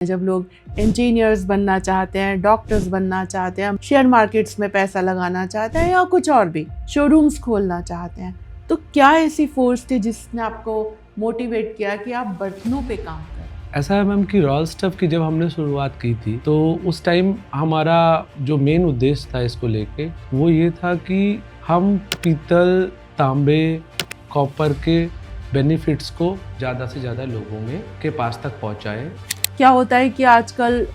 जब लोग इंजीनियर्स बनना चाहते हैं, डॉक्टर्स बनना चाहते हैं, शेयर मार्केट्स में पैसा लगाना चाहते हैं या कुछ और भी शोरूम्स खोलना चाहते हैं, तो क्या ऐसी फोर्स थी जिसने आपको मोटिवेट किया कि आप बर्तनों पे काम करें? ऐसा है मैम कि रॉयल स्टफ की जब हमने शुरुआत की थी तो उस टाइम हमारा जो मेन उद्देश्य था इसको लेके वो ये था कि हम पीतल, तांबे, कॉपर के बेनिफिट्स को ज़्यादा से ज़्यादा लोगों में के पास तक पहुँचाएं। क्या होता है कि आजकल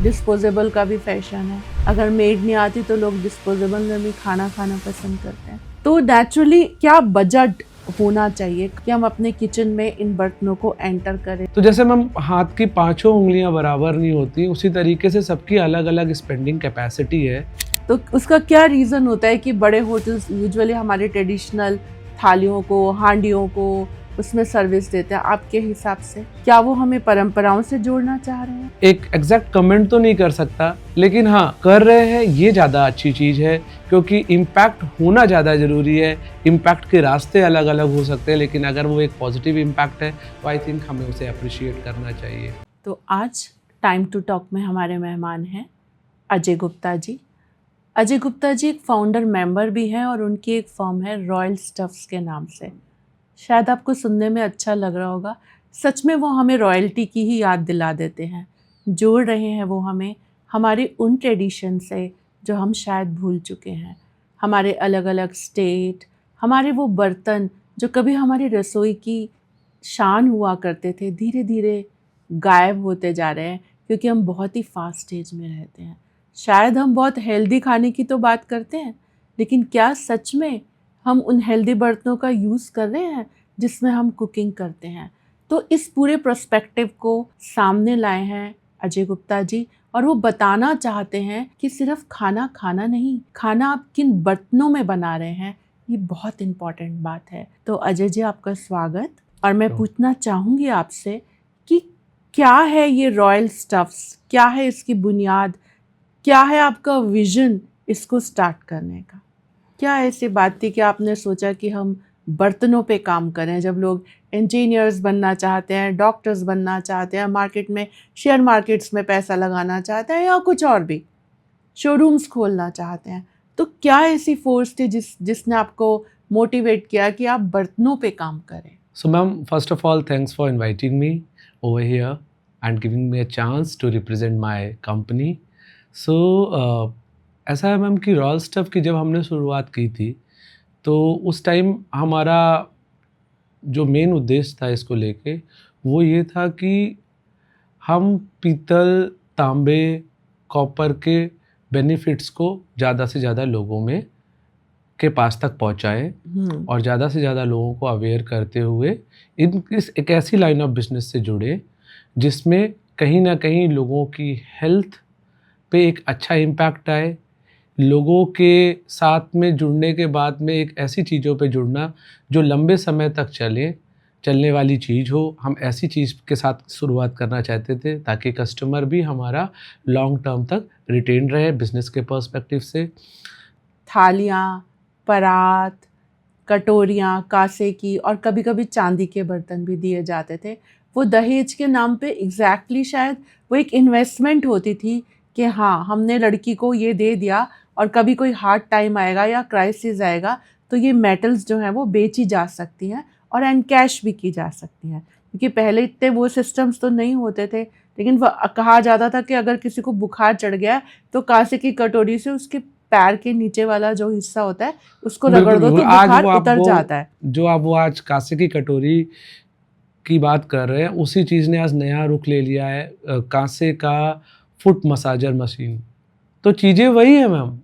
डिस्पोजेबल का भी फैशन है। अगर मेड नहीं आती तो लोग डिस्पोजेबल में भी खाना खाना पसंद करते हैं। तो नेचुरली क्या बजट होना चाहिए कि हम अपने किचन में इन बर्तनों को एंटर करें? तो जैसे मैम हाथ की पांचों उंगलियां बराबर नहीं होती, उसी तरीके से सबकी अलग अलग स्पेंडिंग कैपेसिटी है। तो उसका क्या रीज़न होता है कि बड़े होटल्स यूजुअली हमारे ट्रेडिशनल थालियों को, हांडियों को उसमें सर्विस देते हैं? आपके हिसाब से क्या वो हमें परंपराओं से जोड़ना चाह रहे हैं? एक एग्जैक्ट कमेंट तो नहीं कर सकता, लेकिन हाँ कर रहे हैं, ये ज़्यादा अच्छी चीज़ है क्योंकि इम्पैक्ट होना ज़्यादा ज़रूरी है। इम्पैक्ट के रास्ते अलग अलग हो सकते हैं, लेकिन अगर वो एक पॉजिटिव इम्पैक्ट है तो आई थिंक हमें उसे अप्रिशिएट करना चाहिए। तो आज टाइम टू टॉक में हमारे मेहमान हैं अजय गुप्ता जी। अजय गुप्ता जी एक फाउंडर मेंबर भी हैं और उनकी एक फर्म है रॉयल स्टफ्स के नाम से। शायद आपको सुनने में अच्छा लग रहा होगा, सच में वो हमें रॉयल्टी की ही याद दिला देते हैं। जोड़ रहे हैं वो हमें हमारे उन ट्रेडिशन से जो हम शायद भूल चुके हैं। हमारे अलग अलग स्टेट, हमारे वो बर्तन जो कभी हमारी रसोई की शान हुआ करते थे, धीरे धीरे गायब होते जा रहे हैं क्योंकि हम बहुत ही फास्ट स्टेज में रहते हैं। शायद हम बहुत हेल्दी खाने की तो बात करते हैं, लेकिन क्या सच में हम उन हेल्दी बर्तनों का यूज़ कर रहे हैं जिसमें हम कुकिंग करते हैं? तो इस पूरे पर्सपेक्टिव को सामने लाए हैं अजय गुप्ता जी और वो बताना चाहते हैं कि सिर्फ खाना खाना नहीं, खाना आप किन बर्तनों में बना रहे हैं, ये बहुत इम्पॉर्टेंट बात है। तो अजय जी आपका स्वागत। और मैं पूछना चाहूँगी आपसे कि क्या है ये रॉयल स्टफ्स, क्या है इसकी बुनियाद, क्या है आपका विजन इसको स्टार्ट करने का? क्या ऐसी बात थी कि आपने सोचा कि हम बर्तनों पे काम करें? जब लोग इंजीनियर्स बनना चाहते हैं, डॉक्टर्स बनना चाहते हैं, मार्केट में शेयर मार्केट्स में पैसा लगाना चाहते हैं या कुछ और भी शोरूम्स खोलना चाहते हैं, तो क्या ऐसी फोर्स थी जिसने आपको मोटिवेट किया कि आप बर्तनों पे काम करें? So ma'am, first of all, thanks for inviting me over here and giving me a chance to represent my company. So ऐसा है मैम कि रॉयल स्टफ की जब हमने शुरुआत की थी तो उस टाइम हमारा जो मेन उद्देश्य था इसको लेके वो ये था कि हम पीतल, तांबे, कॉपर के बेनिफिट्स को ज़्यादा से ज़्यादा लोगों में के पास तक पहुँचाएं और ज़्यादा से ज़्यादा लोगों को अवेयर करते हुए इस एक ऐसी लाइन ऑफ बिजनेस से जुड़े जिसमें कहीं ना कहीं लोगों की हेल्थ पे एक अच्छा इम्पैक्ट आए। लोगों के साथ में जुड़ने के बाद में एक ऐसी चीज़ों पे जुड़ना जो लंबे समय तक चलने वाली चीज़ हो, हम ऐसी चीज़ के साथ शुरुआत करना चाहते थे ताकि कस्टमर भी हमारा लॉन्ग टर्म तक रिटेन रहे बिजनेस के पर्सपेक्टिव से। थालियाँ, परात, कटोरियाँ कांसे की और कभी कभी चांदी के बर्तन भी दिए जाते थे। वो दहेज के नाम पे एग्जैक्टली शायद वो एक इन्वेस्टमेंट होती थी कि हाँ, हमने लड़की को ये दे दिया और कभी कोई हार्ड टाइम आएगा या क्राइसिस आएगा तो ये मेटल्स जो हैं वो बेची जा सकती हैं और एंड कैश भी की जा सकती हैं। क्योंकि पहले इतने वो सिस्टम्स तो नहीं होते थे, लेकिन कहा जाता था कि अगर किसी को बुखार चढ़ गया तो कांसे की कटोरी से उसके पैर के नीचे वाला जो हिस्सा होता है उसको रगड़ दो तो बुखार उतर जाता है। जो आप वो आज कांसे की कटोरी की बात कर रहे हैं, उसी चीज़ ने आज नया रुख ले लिया है, कांसे का फुट मसाजर मशीन। तो चीज़ें वही है मैम,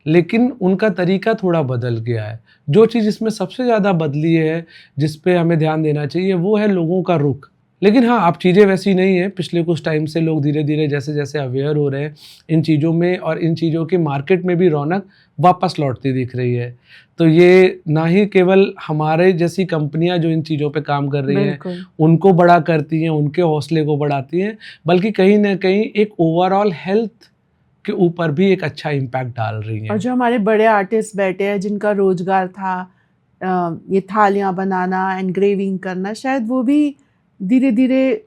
लेकिन उनका तरीका थोड़ा बदल गया है। जो चीज़ इसमें सबसे ज़्यादा बदली है, जिस पे हमें ध्यान देना चाहिए, वो है लोगों का रुख। लेकिन हाँ, अब चीज़ें वैसी नहीं है। पिछले कुछ टाइम से लोग धीरे धीरे जैसे जैसे अवेयर हो रहे हैं इन चीज़ों में और इन चीज़ों की मार्केट में भी रौनक वापस लौटती दिख रही है। तो ये ना ही केवल हमारे जैसी कंपनियां जो इन चीज़ों पे काम कर रही हैं उनको बड़ा करती हैं, उनके हौसले को बढ़ाती हैं, बल्कि कहीं ना कहीं एक ओवरऑल हेल्थ के ऊपर भी एक अच्छा इम्पैक्ट डाल रही हैं। और जो हमारे बड़े आर्टिस्ट बैठे हैं जिनका रोजगार था ये थालियाँ बनाना, एनग्रेविंग करना, शायद वो भी धीरे धीरे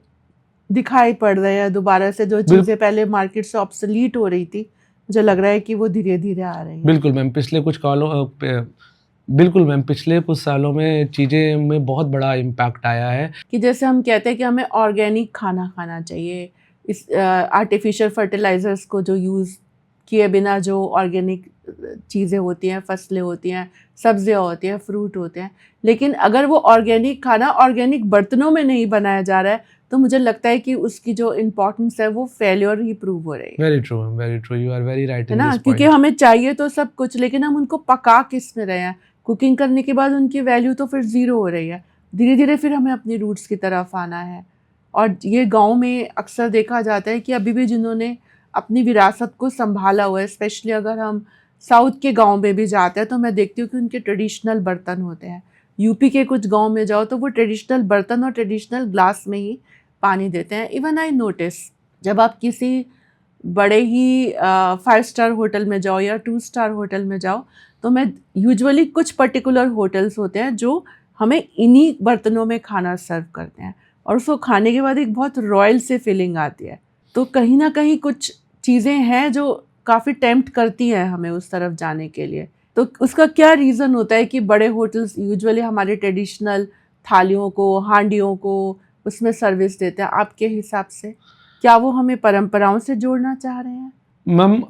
दिखाई पड़ रहे हैं दोबारा से, जो बिल चीज़ें पहले मार्केट से ऑब्सोलीट हो रही थी, मुझे लग रहा है कि वो धीरे-धीरे आ रही हैं। बिल्कुल मैम, बिल्कुल मैम, पिछले कुछ सालों में चीज़ें में बहुत बड़ा इम्पैक्ट आया है। कि जैसे हम कहते हैं कि हमें ऑर्गेनिक खाना खाना चाहिए, इस आर्टिफिशियल फर्टिलाइजर्स को जो यूज़ किए बिना जो ऑर्गेनिक चीज़ें होती हैं, फसलें होती हैं, सब्जियां होती हैं, फ्रूट होते हैं, लेकिन अगर वो ऑर्गेनिक खाना ऑर्गेनिक बर्तनों में नहीं बनाया जा रहा है, तो मुझे लगता है कि उसकी जो इम्पोर्टेंस है वो फेल्योर ही प्रूव हो रही very true ma'am, very true, you are very right है इन ना, दिस क्योंकि पॉइंट। हमें चाहिए तो सब कुछ, लेकिन हम उनको पका किस में रहे हैं, कुकिंग करने के बाद उनकी वैल्यू तो फिर ज़ीरो हो रही है। धीरे धीरे फिर हमें अपनी रूट्स की तरफ आना है। और ये गांव में अक्सर देखा जाता है कि अभी भी जिन्होंने अपनी विरासत को संभाला हुआ है, स्पेशली अगर हम साउथ के गांव में भी जाते हैं तो मैं देखती हूँ कि उनके ट्रेडिशनल बर्तन होते हैं। यूपी के कुछ गांव में जाओ तो वो ट्रेडिशनल बर्तन और ट्रेडिशनल ग्लास में ही पानी देते हैं। इवन आई नोटिस, जब आप किसी बड़े ही 5 स्टार होटल में जाओ या 2 स्टार होटल में जाओ, तो मैं यूजुअली कुछ पर्टिकुलर होटल्स होते हैं जो हमें इन्हीं बर्तनों में खाना सर्व करते हैं, और उसको खाने के बाद एक बहुत रॉयल से फीलिंग आती है। तो कहीं ना कहीं कुछ चीज़ें हैं जो काफ़ी टेम्प्ट करती हैं हमें उस तरफ जाने के लिए। तो उसका क्या रीज़न होता है कि बड़े होटल्स यूजुअली हमारे ट्रेडिशनल थालियों को, हांडियों को उसमें सर्विस देते हैं? आपके हिसाब से क्या वो हमें परंपराओं से जोड़ना चाह रहे हैं? मैम,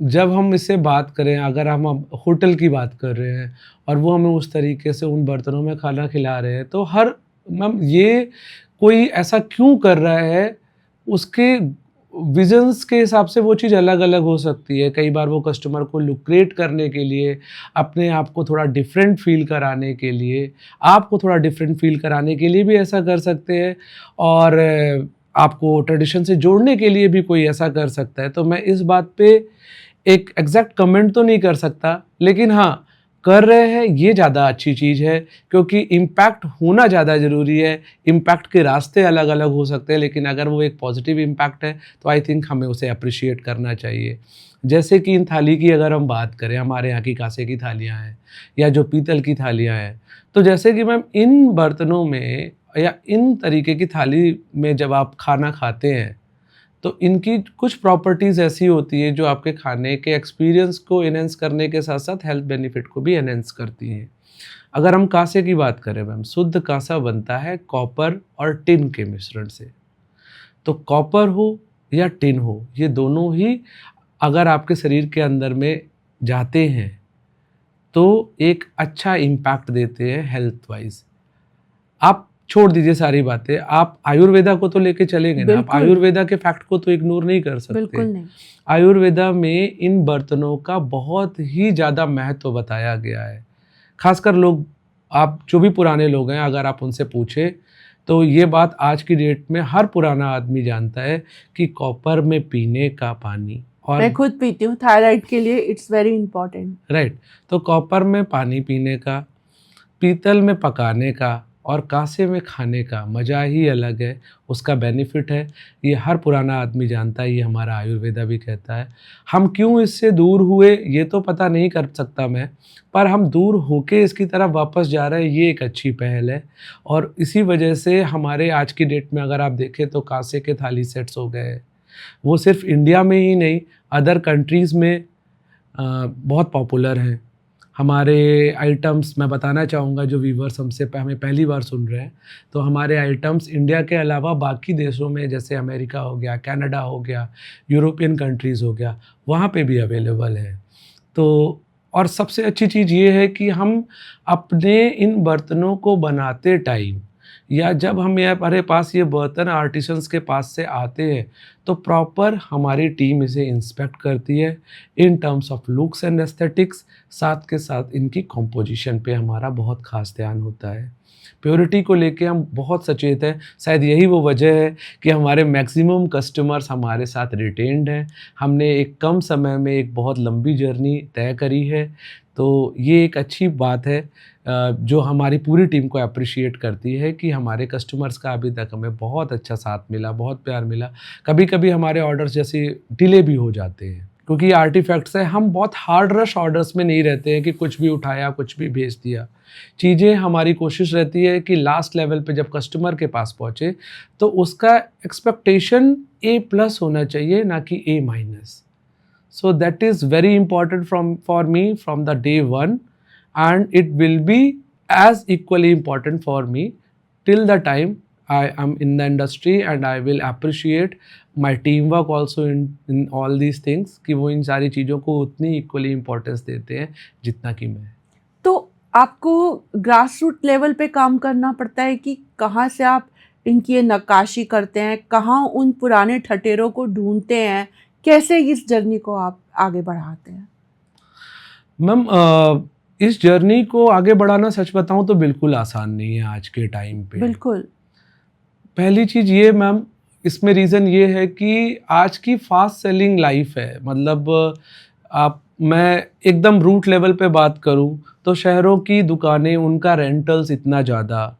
जब हम इससे बात करें, अगर हम अब होटल की बात कर रहे हैं और वो हमें उस तरीके से उन बर्तनों में खाना खिला रहे हैं, तो हर मैम ये कोई ऐसा क्यों कर रहा है, उसके विजन्स के हिसाब से वो चीज़ अलग-अलग हो सकती है। कई बार वो कस्टमर को लुक्रेट करने के लिए, अपने आप को थोड़ा डिफरेंट फ़ील कराने के लिए, आपको थोड़ा डिफरेंट फ़ील कराने के लिए भी ऐसा कर सकते हैं, और आपको ट्रेडिशन से जोड़ने के लिए भी कोई ऐसा कर सकता है। तो मैं इस बात पे एक एग्जैक्ट कमेंट तो नहीं कर सकता, लेकिन हाँ, कर रहे हैं ये ज़्यादा अच्छी चीज़ है, क्योंकि इम्पैक्ट होना ज़्यादा ज़रूरी है। इम्पैक्ट के रास्ते अलग अलग हो सकते हैं, लेकिन अगर वो एक पॉजिटिव इम्पैक्ट है तो आई थिंक हमें उसे अप्रिशिएट करना चाहिए। जैसे कि इन थाली की अगर हम बात करें, हमारे यहाँ की कांसे की थालियाँ हैं या जो पीतल की थालियाँ हैं, तो जैसे कि मैम इन बर्तनों में या इन तरीके की थाली में जब आप खाना खाते हैं, तो इनकी कुछ प्रॉपर्टीज़ ऐसी होती है जो आपके खाने के एक्सपीरियंस को एनहेंस करने के साथ साथ हेल्थ बेनिफिट को भी एनहेंस करती हैं। अगर हम कांसे की बात करें मैम, शुद्ध कांसा बनता है कॉपर और टिन के मिश्रण से। तो कॉपर हो या टिन हो, ये दोनों ही अगर आपके शरीर के अंदर में जाते हैं तो एक अच्छा इम्पैक्ट देते हैं हेल्थ वाइज। आप छोड़ दीजिए सारी बातें, आप आयुर्वेदा को तो लेके चलेंगे ना, आप बिल्कुल, आयुर्वेदा के फैक्ट को तो इग्नोर नहीं कर सकते। बिल्कुल नहीं। आयुर्वेदा में इन बर्तनों का बहुत ही ज़्यादा महत्व बताया गया है। खासकर लोग, आप जो भी पुराने लोग हैं, अगर आप उनसे पूछें तो ये बात आज की डेट में हर पुराना आदमी जानता है कि कॉपर में पीने का पानी, और मैं खुद पीती हूँ, थायराइड के लिए इट्स वेरी इंपॉर्टेंट। राइट, तो कॉपर में पानी पीने का, पीतल में पकाने का और कांसे में खाने का मज़ा ही अलग है, उसका बेनिफिट है। ये हर पुराना आदमी जानता है, ये हमारा आयुर्वेदा भी कहता है। हम क्यों इससे दूर हुए ये तो पता नहीं कर सकता मैं, पर हम दूर होके इसकी तरफ वापस जा रहे हैं, ये एक अच्छी पहल है। और इसी वजह से हमारे आज की डेट में अगर आप देखें तो कांसे के थाली सेट्स हो गए, वो सिर्फ इंडिया में ही नहीं, अदर कंट्रीज़ में बहुत पॉपुलर हैं। हमारे आइटम्स मैं बताना चाहूँगा, जो व्यूवर्स हमसे हमें पहली बार सुन रहे हैं, तो हमारे आइटम्स इंडिया के अलावा बाकी देशों में, जैसे अमेरिका हो गया, कनाडा हो गया, यूरोपियन कंट्रीज़ हो गया, वहाँ पे भी अवेलेबल है। तो और सबसे अच्छी चीज़ ये है कि हम अपने इन बर्तनों को बनाते टाइम, या जब हमारे पास ये बर्तन आर्टिसंस के पास से आते हैं, तो प्रॉपर हमारी टीम इसे इंस्पेक्ट करती है in terms of looks and aesthetics. साथ के साथ इनकी कॉम्पोजिशन पे हमारा बहुत ख़ास ध्यान होता है। प्योरिटी को लेके हम बहुत सचेत हैं। शायद यही वो वजह है कि हमारे मैक्सिमम कस्टमर्स हमारे साथ रिटेन्ड हैं। हमने एक कम समय में एक बहुत लंबी जर्नी तय करी है, तो ये एक अच्छी बात है जो हमारी पूरी टीम को अप्रिशिएट करती है कि हमारे कस्टमर्स का अभी तक हमें बहुत अच्छा साथ मिला, बहुत प्यार मिला। कभी-कभी हमारे ऑर्डर्स जैसे डिले भी हो जाते हैं। क्योंकि आर्टिफैक्ट्स है, हम बहुत हार्ड रश ऑर्डर्स में नहीं रहते हैं कि कुछ भी उठाया कुछ भी भेज दिया। चीज़ें हमारी कोशिश रहती है कि लास्ट लेवल पे जब कस्टमर के पास पहुँचे तो उसका एक्सपेक्टेशन A+ होना चाहिए, ना कि A-। So that is very important for me from the day one, and it will be as equally important for me till the time I am in the industry, and I will appreciate my teamwork also in all these things कि वो इन सारी चीज़ों को उतनी equally importance देते हैं जितना कि मैं। तो आपको ग्रास रूट लेवल पे काम करना पड़ता है कि कहाँ से आप इनकी ये नक्काशी करते हैं, कहाँ उन पुराने ठटेरों को ढूंढते हैं, कैसे इस जर्नी को आप आगे बढ़ाते हैं? मैम इस जर्नी को आगे बढ़ाना सच बताऊं तो बिल्कुल आसान नहीं है आज के टाइम पे। बिल्कुल। पहली चीज़ ये मैम, इसमें रीज़न ये है कि आज की फास्ट सेलिंग लाइफ है। मतलब आप मैं एकदम रूट लेवल पे बात करूं तो शहरों की दुकानें, उनका रेंटल्स इतना ज़्यादा,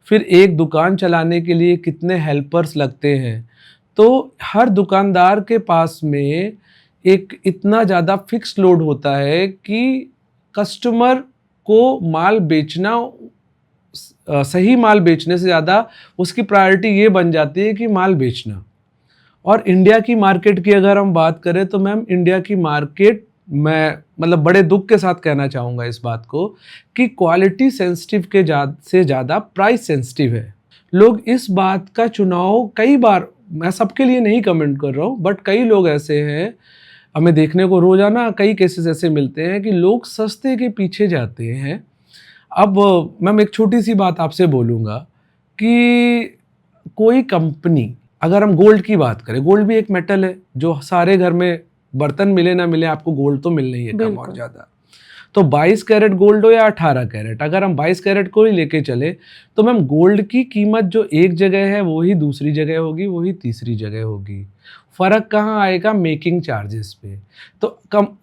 फिर एक दुकान चलाने के लिए कितने हेल्पर्स लगते हैं, तो हर दुकानदार के पास में एक इतना ज़्यादा फिक्स लोड होता है कि कस्टमर को माल बेचना, सही माल बेचने से ज़्यादा उसकी प्रायोरिटी ये बन जाती है कि माल बेचना। और इंडिया की मार्केट की अगर हम बात करें तो मैम इंडिया की मार्केट, मैं मतलब बड़े दुख के साथ कहना चाहूँगा इस बात को कि क्वालिटी सेंसिटिव से ज़्यादा प्राइस सेंसिटिव है। लोग इस बात का चुनाव कई बार, मैं सबके लिए नहीं कमेंट कर रहा हूँ, बट कई लोग ऐसे हैं, हमें देखने को रोज़ाना कई केसेस ऐसे मिलते हैं कि लोग सस्ते के पीछे जाते हैं। अब मैम एक छोटी सी बात आपसे बोलूँगा कि कोई कंपनी, अगर हम गोल्ड की बात करें, गोल्ड भी एक मेटल है जो सारे घर में बर्तन मिले ना मिले आपको गोल्ड तो मिलना ही है कम और ज़्यादा। तो 22 कैरेट गोल्ड हो या 18 कैरेट, अगर हम 22 कैरेट को ही लेके चले तो मैम गोल्ड की कीमत जो एक जगह है वही दूसरी जगह होगी, वही तीसरी जगह होगी। फ़र्क कहाँ आएगा? मेकिंग चार्जेस पे। तो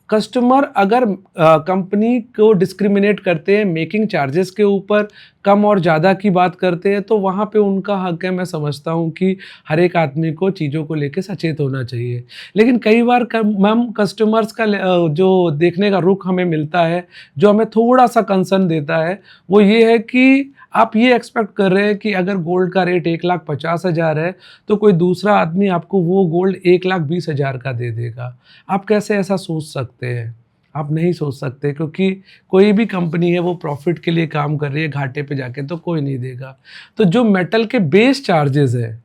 कस्टमर अगर कंपनी को डिस्क्रिमिनेट करते हैं मेकिंग चार्जेस के ऊपर, कम और ज़्यादा की बात करते हैं, तो वहाँ पे उनका हक है। मैं समझता हूँ कि हर एक आदमी को चीज़ों को लेके सचेत होना चाहिए। लेकिन कई बार मैम कस्टमर्स का जो देखने का रुख हमें मिलता है, जो हमें थोड़ा सा कंसर्न देता है, वो ये है कि आप ये एक्सपेक्ट कर रहे हैं कि अगर गोल्ड का रेट 1,50,000 है तो कोई दूसरा आदमी आपको वो गोल्ड 1,20,000 का दे देगा। आप कैसे ऐसा सोच सकते हैं? आप नहीं सोच सकते, क्योंकि कोई भी कंपनी है वो प्रॉफिट के लिए काम कर रही है, घाटे पे जाके तो कोई नहीं देगा। तो जो मेटल के बेस चार्जेस है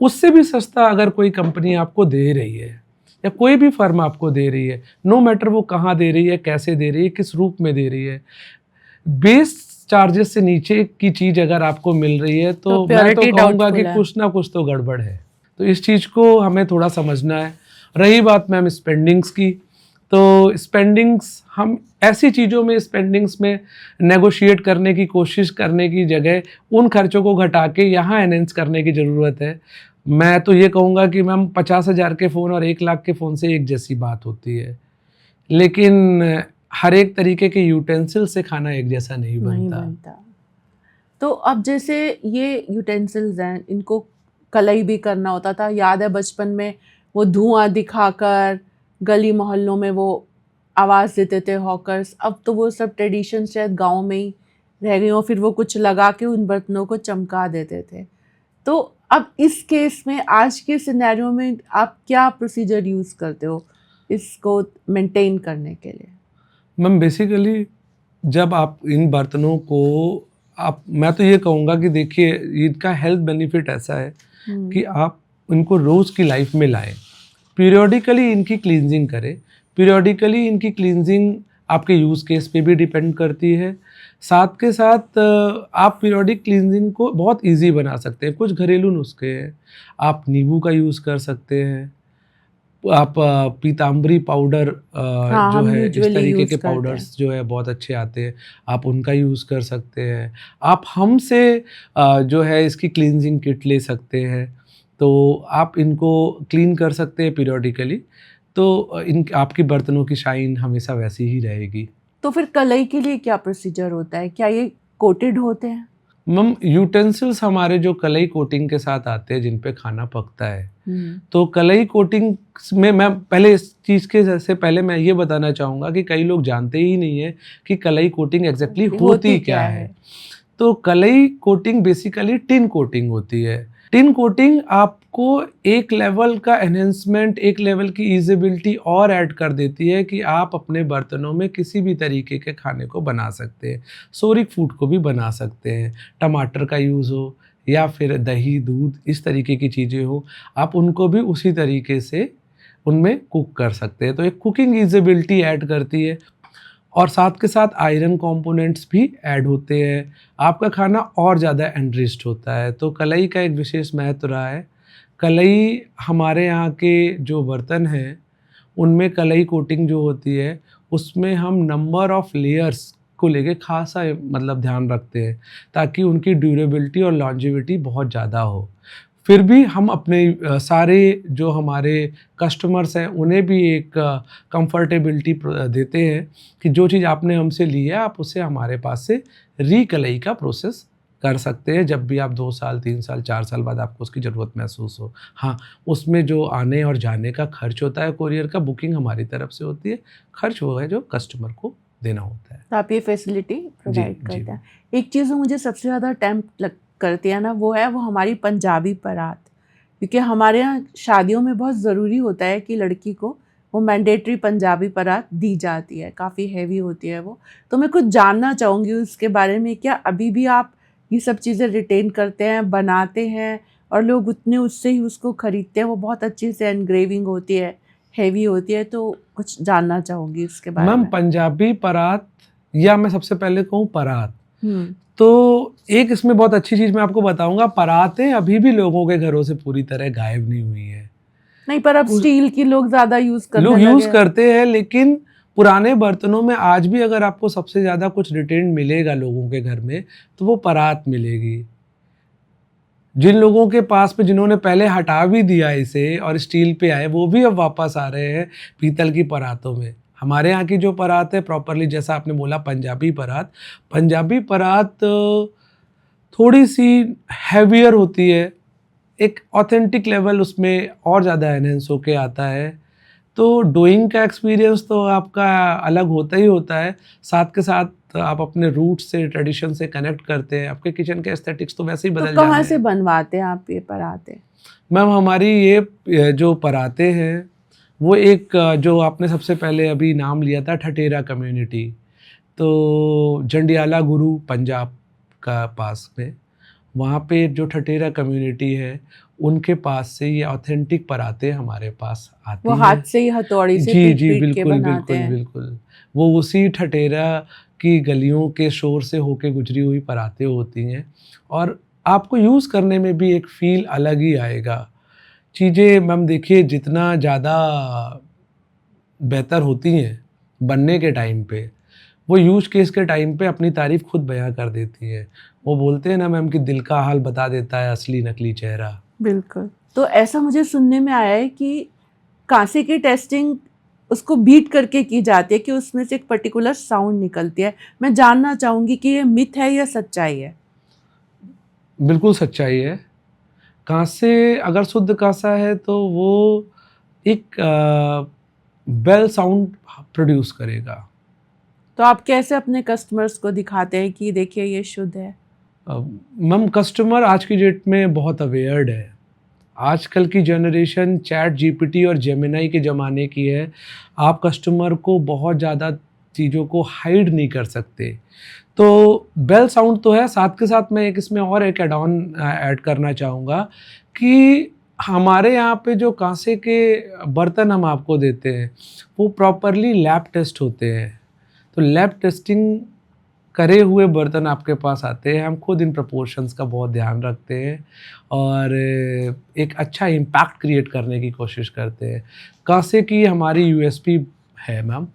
उससे भी सस्ता अगर कोई कंपनी आपको दे रही है या कोई भी फर्म आपको दे रही है, नो मैटर वो कहाँ दे रही है, कैसे दे रही है, किस रूप में दे रही है, बेस चार्जेस से नीचे की चीज़ अगर आपको मिल रही है तो मैं तो कहूँगा कि कुछ ना कुछ तो गड़बड़ है। तो इस चीज़ को हमें थोड़ा समझना है। रही बात मैम स्पेंडिंग्स की, तो स्पेंडिंग्स, हम ऐसी चीज़ों में स्पेंडिंग्स में नेगोशिएट करने की कोशिश करने की जगह उन खर्चों को घटा के यहाँ एनहेंस करने की ज़रूरत है। मैं तो ये कहूँगा कि मैम 50,000 के फ़ोन और 1 लाख के फ़ोन से एक जैसी बात होती है, लेकिन हर एक तरीके के यूटेंसिल से खाना एक जैसा नहीं बनता। तो अब जैसे ये यूटेंसिल्स हैं, इनको कलई भी करना होता था। याद है बचपन में वो धुआं दिखाकर गली मोहल्लों में वो आवाज़ देते थे हॉकर्स। अब तो वो सब ट्रेडिशन शायद गाँव में ही रह गई हो, फिर वो कुछ लगा के उन बर्तनों को चमका देते थे। तो अब इस केस में, आज के सिनेरियो में आप क्या प्रोसीजर यूज़ करते हो इसको मेंटेन करने के लिए? मैम बेसिकली जब आप इन बर्तनों को मैं तो ये कहूँगा कि देखिए इनका हेल्थ बेनिफिट ऐसा है कि आप इनको रोज़ की लाइफ में लाएं, पीरियोडिकली इनकी क्लींजिंग करें। पीरियोडिकली इनकी क्लींजिंग आपके यूज़ केस पे भी डिपेंड करती है। साथ के साथ आप पीरियोडिक क्लींजिंग को बहुत इजी बना सकते हैं। कुछ घरेलू नुस्खे हैं, आप नींबू का यूज़ कर सकते हैं, आप पीताम्बरी पाउडर जो है इस तरीके के पाउडर्स जो है बहुत अच्छे आते हैं, आप उनका यूज़ कर सकते हैं। आप हमसे जो है इसकी क्लींजिंग किट ले सकते हैं, तो आप इनको क्लीन कर सकते हैं पीरियोडिकली, तो इन आपकी बर्तनों की शाइन हमेशा वैसी ही रहेगी। तो फिर कलई के लिए क्या प्रोसीजर होता है? क्या ये कोटेड होते हैं? मैम यूटेंसिल्स हमारे जो कलई कोटिंग के साथ आते हैं जिन पे खाना पकता है, तो कलई कोटिंग में मैं पहले इस चीज़ के से पहले मैं ये बताना चाहूँगा कि कई लोग जानते ही नहीं है कि कलई कोटिंग एग्जैक्टली होती क्या है। तो कलई कोटिंग बेसिकली टिन कोटिंग होती है। टिन कोटिंग आपको एक लेवल का एनहेंसमेंट, एक लेवल की यूजेबिलिटी और ऐड कर देती है कि आप अपने बर्तनों में किसी भी तरीके के खाने को बना सकते हैं। सोरिक फूड को भी बना सकते हैं, टमाटर का यूज़ हो या फिर दही, दूध, इस तरीके की चीज़ें हो, आप उनको भी उसी तरीके से उनमें कुक कर सकते हैं। तो एक कुकिंग यूजेबिलिटी ऐड करती है और साथ के साथ आयरन कंपोनेंट्स भी ऐड होते हैं, आपका खाना और ज़्यादा एनरिच्ड होता है। तो कलई का एक विशेष महत्व रहा है। कलई हमारे यहाँ के जो बर्तन हैं उनमें कलई कोटिंग जो होती है उसमें हम नंबर ऑफ़ लेयर्स को लेके ख़ासा मतलब ध्यान रखते हैं ताकि उनकी ड्यूरेबिलिटी और लॉन्जेविटी बहुत ज़्यादा हो। फिर भी हम अपने सारे जो हमारे कस्टमर्स हैं उन्हें भी एक कंफर्टेबिलिटी देते हैं कि जो चीज़ आपने हमसे ली है आप उसे हमारे पास से रीकलई का प्रोसेस कर सकते हैं जब भी आप 2 साल, 3 साल, 4 साल बाद आपको उसकी ज़रूरत महसूस हो। हाँ, उसमें जो आने और जाने का खर्च होता है कोरियर का, बुकिंग हमारी तरफ से होती है, खर्च वो है जो कस्टमर को देना होता है। तो आप ये फैसिलिटी प्रोवाइड करते हैं। एक चीज़ जो मुझे सबसे ज़्यादा टेम्प्ट करती है ना, वो हमारी पंजाबी बारात, क्योंकि हमारे यहाँ शादियों में बहुत ज़रूरी होता है कि लड़की को वो मैंडेटरी पंजाबी बारात दी जाती है, काफ़ी हैवी होती है वो। तो मैं कुछ जानना चाहूँगी उसके बारे में, क्या अभी भी आप ये सब चीज़ें रिटेन करते हैं, बनाते हैं और लोग उतने उससे ही उसको ख़रीदते हैं? वो बहुत अच्छी से एनग्रेविंग होती है, हैवी होती है, तो कुछ जानना चाहूँगी उसके बारे में। मैम पंजाबी बारात, या मैं सबसे पहले कहूँ बारात, तो एक इसमें बहुत अच्छी चीज़ मैं आपको बताऊंगा, बारातें अभी भी लोगों के घरों से पूरी तरह गायब नहीं हुई है। नहीं, पर अब स्टील की लोग ज़्यादा यूज़ करने लोग लगे यूज़ हैं। करते हैं, लेकिन पुराने बर्तनों में आज भी अगर आपको सबसे ज़्यादा कुछ रिटेन मिलेगा लोगों के घर में तो वो बारात मिलेगी। जिन लोगों के पास में जिन्होंने पहले हटा भी दिया इसे और स्टील पे आए, वो भी अब वापस आ रहे हैं पीतल की परातों में। हमारे यहाँ की जो परात है प्रॉपरली, जैसा आपने बोला पंजाबी परात थोड़ी सी हैवियर होती है, एक ऑथेंटिक लेवल उसमें और ज़्यादा एनहेंस होके आता है। तो डोइंग का एक्सपीरियंस तो आपका अलग होता ही होता है, साथ के साथ आप अपने रूट से, ट्रेडिशन से कनेक्ट करते हैं, आपके किचन के एस्थेटिक्स तो वैसे ही बदल जाते हैं। तो कहाँ से बनवाते हैं आप ये पराते? मैम हमारी ये जो पराते हैं वो एक जो आपने सबसे पहले अभी नाम लिया था ठठेरा कम्युनिटी, तो जंडियाला गुरु पंजाब का पास में, वहाँ पे जो ठठेरा कम्युनिटी है उनके पास से ये ऑथेंटिक पराते हमारे पास आती वो हैं। हाथ से ही हथौड़ी से जी पीट जी पीट के बिल्कुल बनाते बिल्कुल हैं। बिल्कुल, वो उसी ठठेरा की गलियों के शोर से होके गुजरी हुई पराते होती हैं और आपको यूज़ करने में भी एक फ़ील अलग ही आएगा। चीज़ें मैम देखिए जितना ज़्यादा बेहतर होती हैं बनने के टाइम पे, वो यूज़ केस के टाइम पे अपनी तारीफ़ खुद बयाँ कर देती है। वो बोलते हैं ना मैम कि दिल का हाल बता देता है असली नकली चेहरा। बिल्कुल। तो ऐसा मुझे सुनने में आया है कि कांसे की टेस्टिंग उसको बीट करके की जाती है कि उसमें से एक पर्टिकुलर साउंड निकलती है। मैं जानना चाहूँगी कि ये मिथ है या सच्चाई है? बिल्कुल सच्चाई है। काँसे अगर शुद्ध काँसा है तो वो एक बेल साउंड प्रोड्यूस करेगा। तो आप कैसे अपने कस्टमर्स को दिखाते हैं कि देखिए ये शुद्ध है? मैम कस्टमर आज की डेट में बहुत अवेयर्ड है। आजकल की जनरेशन चैट जीपीटी और जेमिनाई के ज़माने की है। आप कस्टमर को बहुत ज़्यादा चीज़ों को हाइड नहीं कर सकते। तो बेल साउंड तो है, साथ के साथ मैं एक इसमें और एक एड ऑन ऐड करना चाहूँगा कि हमारे यहाँ पे जो कांसे के बर्तन हम आपको देते हैं वो प्रॉपरली लैब टेस्ट होते हैं। तो लैब टेस्टिंग करे हुए बर्तन आपके पास आते हैं। हम खुद इन प्रपोर्शंस का बहुत ध्यान रखते हैं और एक अच्छा इम्पैक्ट क्रिएट करने की कोशिश करते हैं। कांसे की हमारी यूएसपी है मैम,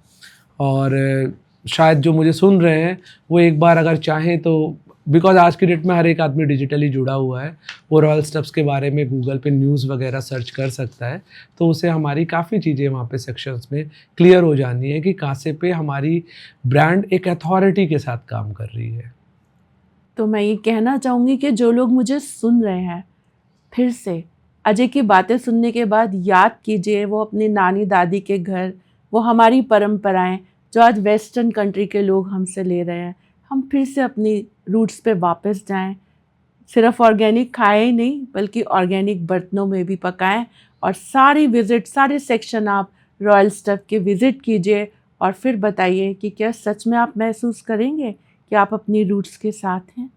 और शायद जो मुझे सुन रहे हैं वो एक बार अगर चाहें तो, बिकॉज आज की डेट में हर एक आदमी डिजिटली जुड़ा हुआ है, वो रॉयल स्टफ्स के बारे में गूगल पे न्यूज़ वगैरह सर्च कर सकता है, तो उसे हमारी काफ़ी चीज़ें वहाँ पे सेक्शंस में क्लियर हो जानी है कि कांसे पे हमारी ब्रांड एक अथॉरिटी के साथ काम कर रही है। तो मैं ये कहना चाहूँगी कि जो लोग मुझे सुन रहे हैं, फिर से अजय की बातें सुनने के बाद याद कीजिए वो अपनी नानी दादी के घर, वो हमारी परंपराएं जो आज वेस्टर्न कंट्री के लोग हमसे ले रहे हैं। हम फिर से अपनी रूट्स पे वापस जाएं, सिर्फ ऑर्गेनिक खाएं ही नहीं बल्कि ऑर्गेनिक बर्तनों में भी पकाएं, और सारे सेक्शन आप रॉयल स्टफ के विज़िट कीजिए और फिर बताइए कि क्या सच में आप महसूस करेंगे कि आप अपनी रूट्स के साथ हैं।